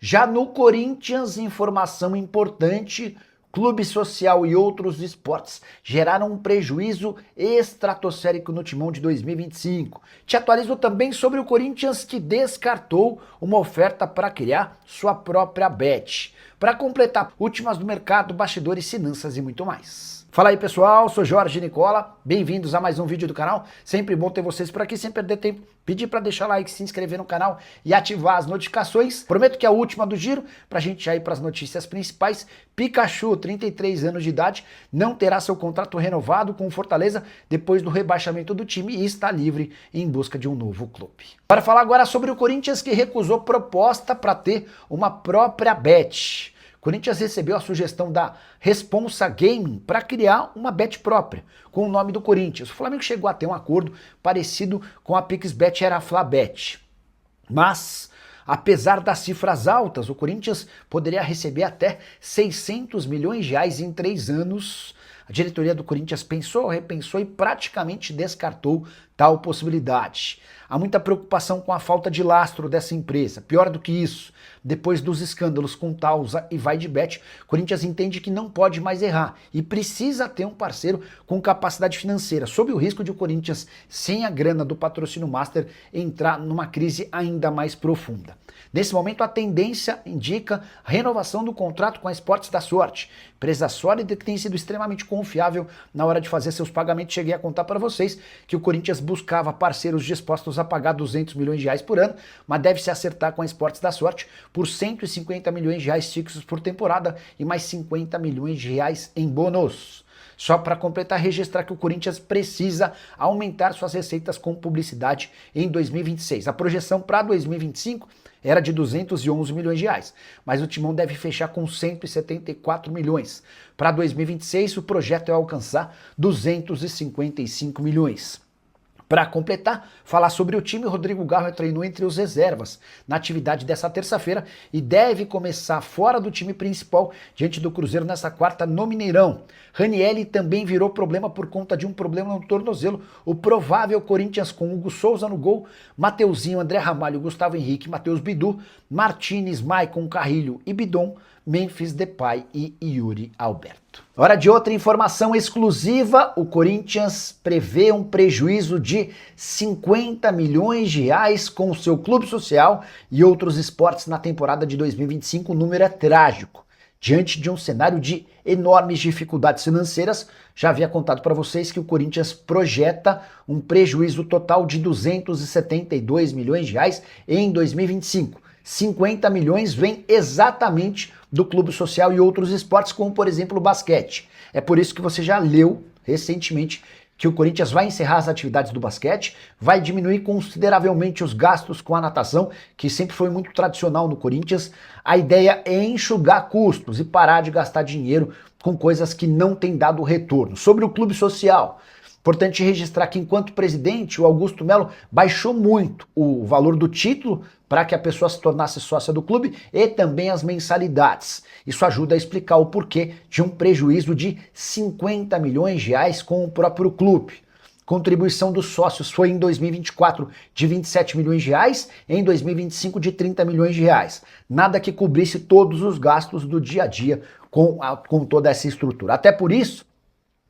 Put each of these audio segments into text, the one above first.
Já no Corinthians, informação importante: clube social e outros esportes geraram um prejuízo estratosférico no Timão de 2025. Te atualizo também sobre o Corinthians, que descartou uma oferta para criar sua própria bet. Para completar, últimas do mercado, bastidores, finanças e muito mais. Fala aí pessoal, sou Jorge Nicola, bem-vindos a mais um vídeo do canal. Sempre bom ter vocês por aqui, sem perder tempo. Pedir para deixar like, se inscrever no canal e ativar as notificações. Prometo que é a última do giro, pra gente já ir para as notícias principais. Pikachu, 33 anos de idade, não terá seu contrato renovado com o Fortaleza depois do rebaixamento do time e está livre em busca de um novo clube. Para falar agora sobre o Corinthians, que recusou proposta para ter uma própria bet. Corinthians recebeu a sugestão da Responsa Gaming para criar uma bet própria, com o nome do Corinthians. O Flamengo chegou a ter um acordo parecido com a PixBet, era a Flabet. Mas, apesar das cifras altas, o Corinthians poderia receber até 600 milhões de reais em 3 anos. A diretoria do Corinthians pensou, repensou e praticamente descartou tal possibilidade. Há muita preocupação com a falta de lastro dessa empresa. Pior do que isso, depois dos escândalos com Tausa e VaideBet, o Corinthians entende que não pode mais errar e precisa ter um parceiro com capacidade financeira, sob o risco de o Corinthians, sem a grana do patrocínio master, entrar numa crise ainda mais profunda. Nesse momento, a tendência indica a renovação do contrato com a Esportes da Sorte, empresa sólida que tem sido extremamente confiável na hora de fazer seus pagamentos. Cheguei a contar para vocês que o Corinthians buscava parceiros dispostos a pagar 200 milhões de reais por ano, mas deve se acertar com a Esportes da Sorte por 150 milhões de reais fixos por temporada e mais 50 milhões de reais em bônus. Só para completar, registrar que o Corinthians precisa aumentar suas receitas com publicidade em 2026. A projeção para 2025 era de 211 milhões de reais, mas o Timão deve fechar com 174 milhões. Para 2026, o projeto é alcançar 255 milhões. Para completar, falar sobre o time, Rodrigo Garro treinou entre os reservas na atividade dessa terça-feira e deve começar fora do time principal diante do Cruzeiro nessa quarta no Mineirão. Ranieri também virou problema por conta de um problema no tornozelo. O provável Corinthians com Hugo Souza no gol, Mateuzinho, André Ramalho, Gustavo Henrique, Matheus Bidu, Martínez, Maicon, Carrilho e Bidon, Memphis Depay e Yuri Alberto. Hora de outra informação exclusiva: o Corinthians prevê um prejuízo de 50 milhões de reais com o seu clube social e outros esportes na temporada de 2025. O número é trágico. Diante de um cenário de enormes dificuldades financeiras, já havia contado para vocês que o Corinthians projeta um prejuízo total de 272 milhões de reais em 2025. 50 milhões vem exatamente do clube social e outros esportes, como por exemplo o basquete. É por isso que você já leu recentemente que o Corinthians vai encerrar as atividades do basquete, vai diminuir consideravelmente os gastos com a natação, que sempre foi muito tradicional no Corinthians. A ideia é enxugar custos e parar de gastar dinheiro com coisas que não têm dado retorno. Sobre o clube social, importante registrar que, enquanto presidente, o Augusto Melo baixou muito o valor do título para que a pessoa se tornasse sócia do clube e também as mensalidades. Isso ajuda a explicar o porquê de um prejuízo de 50 milhões de reais com o próprio clube. Contribuição dos sócios foi em 2024 de 27 milhões de reais, em 2025 de 30 milhões de reais. Nada que cobrisse todos os gastos do dia a dia com toda essa estrutura. Até por isso,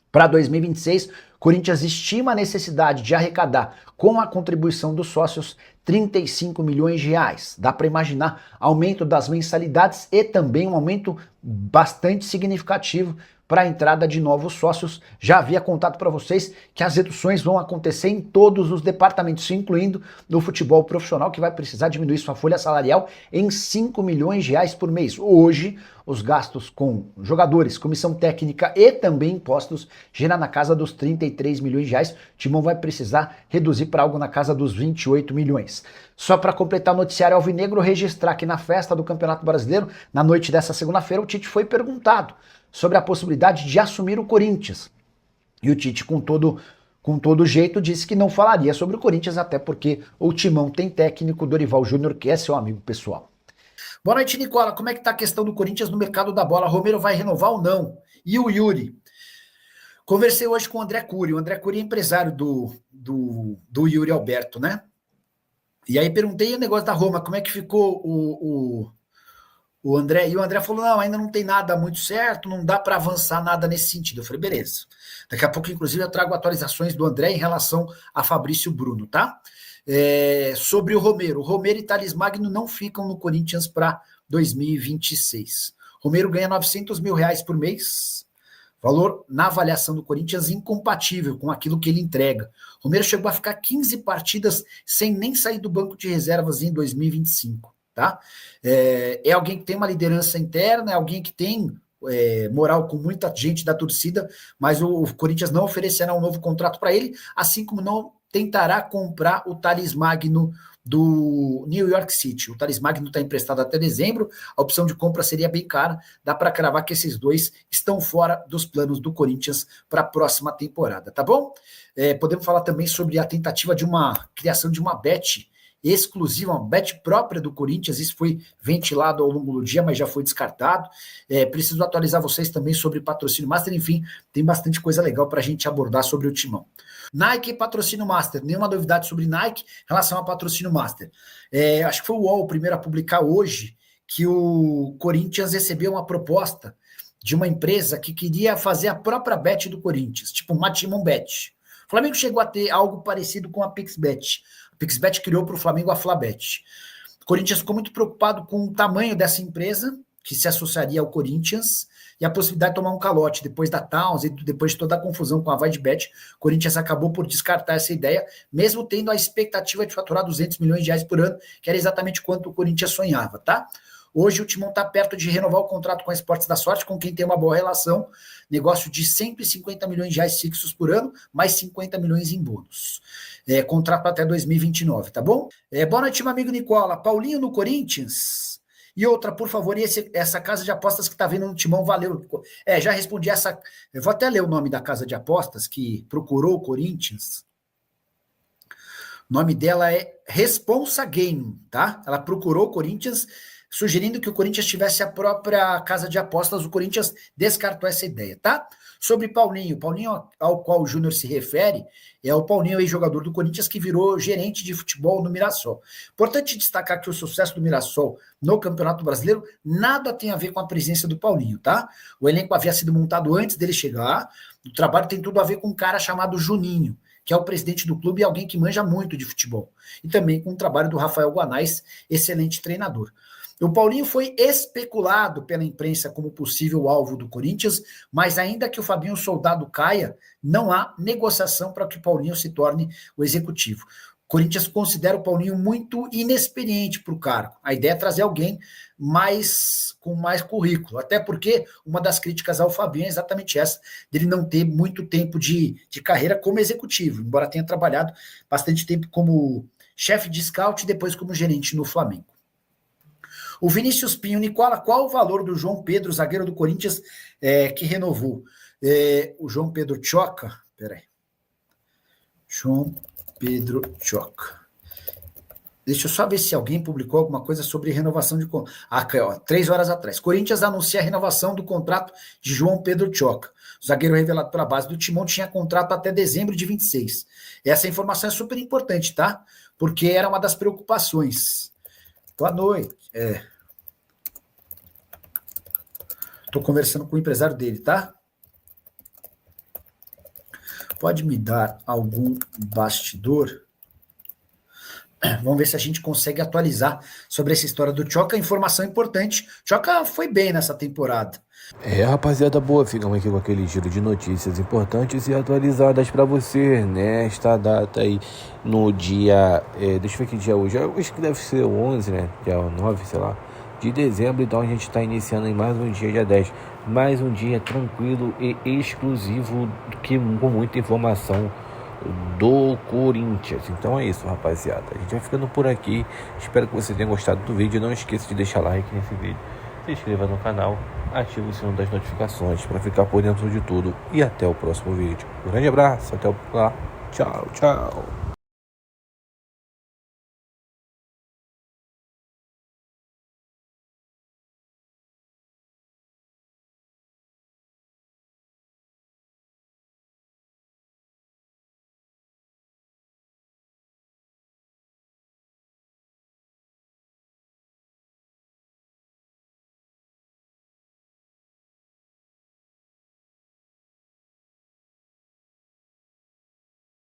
para 2026, Corinthians estima a necessidade de arrecadar com a contribuição dos sócios 35 milhões de reais. Dá para imaginar aumento das mensalidades e também um aumento bastante significativo para a entrada de novos sócios. Já havia contado para vocês que as reduções vão acontecer em todos os departamentos, incluindo no futebol profissional, que vai precisar diminuir sua folha salarial em 5 milhões de reais por mês. Hoje, os gastos com jogadores, comissão técnica e também impostos geram na casa dos 33 milhões de reais. O Timão vai precisar reduzir para algo na casa dos 28 milhões. Só para completar o noticiário alvinegro, registrar que na festa do Campeonato Brasileiro, na noite dessa segunda-feira, o Tite foi perguntado sobre a possibilidade de assumir o Corinthians. E o Tite, com todo jeito, disse que não falaria sobre o Corinthians, até porque o Timão tem técnico, Dorival Júnior, que é seu amigo pessoal. Boa noite, Nicola. Como é que tá a questão do Corinthians no mercado da bola? Romero vai renovar ou não? E o Yuri? Conversei hoje com o André Cury. O André Cury é empresário do Yuri Alberto, né? E aí perguntei o negócio da Roma, como é que ficou O André, e o André falou, não, ainda não tem nada muito certo, não dá para avançar nada nesse sentido. Eu falei, beleza. Daqui a pouco, inclusive, eu trago atualizações do André em relação a Fabrício Bruno, tá? Sobre o Romero e Thales Magno não ficam no Corinthians para 2026. Romero ganha R$ 900 mil por mês, valor na avaliação do Corinthians incompatível com aquilo que ele entrega. Romero chegou a ficar 15 partidas sem nem sair do banco de reservas em 2025. Tá? É alguém que tem uma liderança interna, é alguém que tem moral com muita gente da torcida, mas o Corinthians não oferecerá um novo contrato para ele, assim como não tentará comprar o Thales Magno do New York City. O Thales Magno está emprestado até dezembro, a opção de compra seria bem cara, dá para cravar que esses dois estão fora dos planos do Corinthians para a próxima temporada, tá bom? Podemos falar também sobre a tentativa de uma criação de uma bet exclusiva, uma bet própria do Corinthians, isso foi ventilado ao longo do dia, mas já foi descartado. Preciso atualizar vocês também sobre patrocínio master, enfim, tem bastante coisa legal para a gente abordar sobre o Timão. Nike e patrocínio master, nenhuma novidade sobre Nike em relação a patrocínio master. Acho que foi o UOL o primeiro a publicar hoje que o Corinthians recebeu uma proposta de uma empresa que queria fazer a própria bet do Corinthians, tipo uma Timão Bet. O Flamengo chegou a ter algo parecido com a PixBet. A PixBet criou para o Flamengo a Flabet. O Corinthians ficou muito preocupado com o tamanho dessa empresa, que se associaria ao Corinthians, e a possibilidade de tomar um calote depois da Towns e depois de toda a confusão com a VideBet. O Corinthians acabou por descartar essa ideia, mesmo tendo a expectativa de faturar R$ 200 milhões por ano, que era exatamente quanto o Corinthians sonhava, tá? Hoje o Timão está perto de renovar o contrato com a Esportes da Sorte, com quem tem uma boa relação, negócio de R$ 150 milhões fixos por ano, mais 50 milhões em bônus. Contrato até 2029, tá bom? Boa noite, meu amigo Nicola. Paulinho no Corinthians? E outra, por favor, e essa casa de apostas que está vindo no Timão, valeu. Já respondi essa. Eu vou até ler o nome da casa de apostas que procurou o Corinthians. O nome dela é Responsa Game, tá? Ela procurou o Corinthians, sugerindo que o Corinthians tivesse a própria casa de apostas. O Corinthians descartou essa ideia, tá? Sobre Paulinho ao qual o Júnior se refere, é o Paulinho, ex-jogador do Corinthians, que virou gerente de futebol no Mirassol. Importante destacar que o sucesso do Mirassol no Campeonato Brasileiro nada tem a ver com a presença do Paulinho, tá? O elenco havia sido montado antes dele chegar, o trabalho tem tudo a ver com um cara chamado Juninho, que é o presidente do clube e alguém que manja muito de futebol. E também com o trabalho do Rafael Guanais, excelente treinador. O Paulinho foi especulado pela imprensa como possível alvo do Corinthians, mas ainda que o Fabinho Soldado caia, não há negociação para que o Paulinho se torne o executivo. O Corinthians considera o Paulinho muito inexperiente para o cargo. A ideia é trazer alguém com mais currículo, até porque uma das críticas ao Fabinho é exatamente essa, dele não ter muito tempo de carreira como executivo, embora tenha trabalhado bastante tempo como chefe de scout e depois como gerente no Flamengo. O Vinícius Pinho, Nicola, qual o valor do João Pedro, zagueiro do Corinthians, que renovou? O João Pedro Choca, peraí. João Pedro Choca. Deixa eu só ver se alguém publicou alguma coisa sobre renovação de contrato. Aqui, 3 horas atrás. Corinthians anuncia a renovação do contrato de João Pedro Choca. O zagueiro revelado pela base do Timão tinha contrato até dezembro de 26. Essa informação é super importante, tá? Porque era uma das preocupações. Boa noite. Estou conversando com o empresário dele, tá? Pode me dar algum bastidor? Vamos ver se a gente consegue atualizar sobre essa história do Choca. Informação importante. Choca foi bem nessa temporada. Rapaziada boa, ficamos aqui com aquele giro de notícias importantes e atualizadas para você nesta data aí, no dia, deixa eu ver que dia é hoje, eu acho que deve ser o 11, né, dia 9, sei lá, de dezembro. Então a gente está iniciando em mais um dia 10, mais um dia tranquilo e exclusivo, com muita informação do Corinthians. Então é isso, rapaziada, a gente vai ficando por aqui. Espero que você tenha gostado do vídeo. Não esqueça de deixar like nesse vídeo, se inscreva no canal, ative o sininho das notificações para ficar por dentro de tudo. E até o próximo vídeo. Um grande abraço, até lá, tchau, tchau.